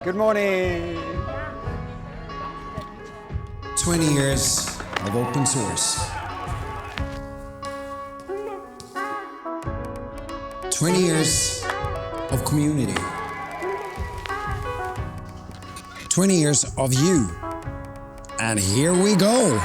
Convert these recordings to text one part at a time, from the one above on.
Good morning. 20 years of open source. 20 years of community. 20 years of you. And here we go.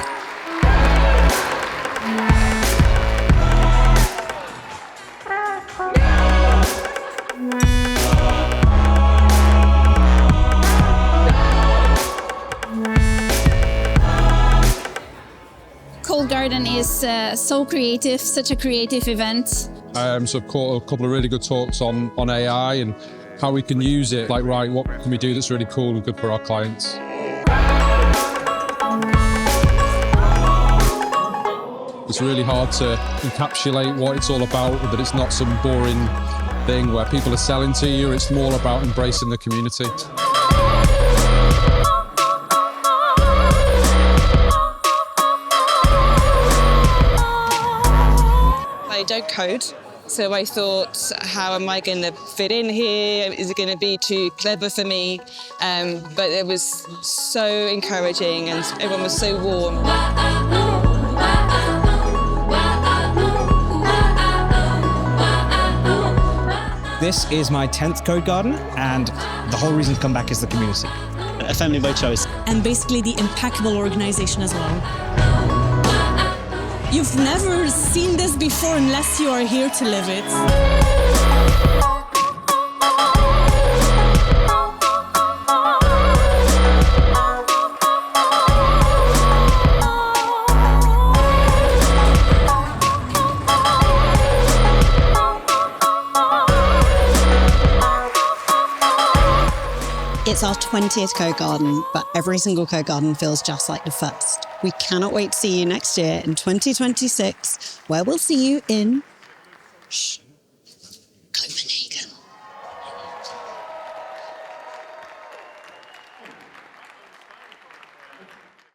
Codegarden is so creative, such a creative event. So I've caught a couple of really good talks on AI and how we can use it. Like, right, what can we do that's really cool and good for our clients? It's really hard to encapsulate what it's all about, but it's not some boring thing where people are selling to you. It's more about embracing the community. I don't code, so I thought, how am I going to fit in here? Is it going to be too clever for me? But it was so encouraging and everyone was so warm. This is my 10th Codegarden, and the whole reason to come back is the community. A family by choice. And basically the impeccable organization as well. You've never seen this before unless you are here to live it. It's our 20th Codegarden, but every single Codegarden feels just like the first. We cannot wait to see you next year in 2026, where we'll see you in Copenhagen.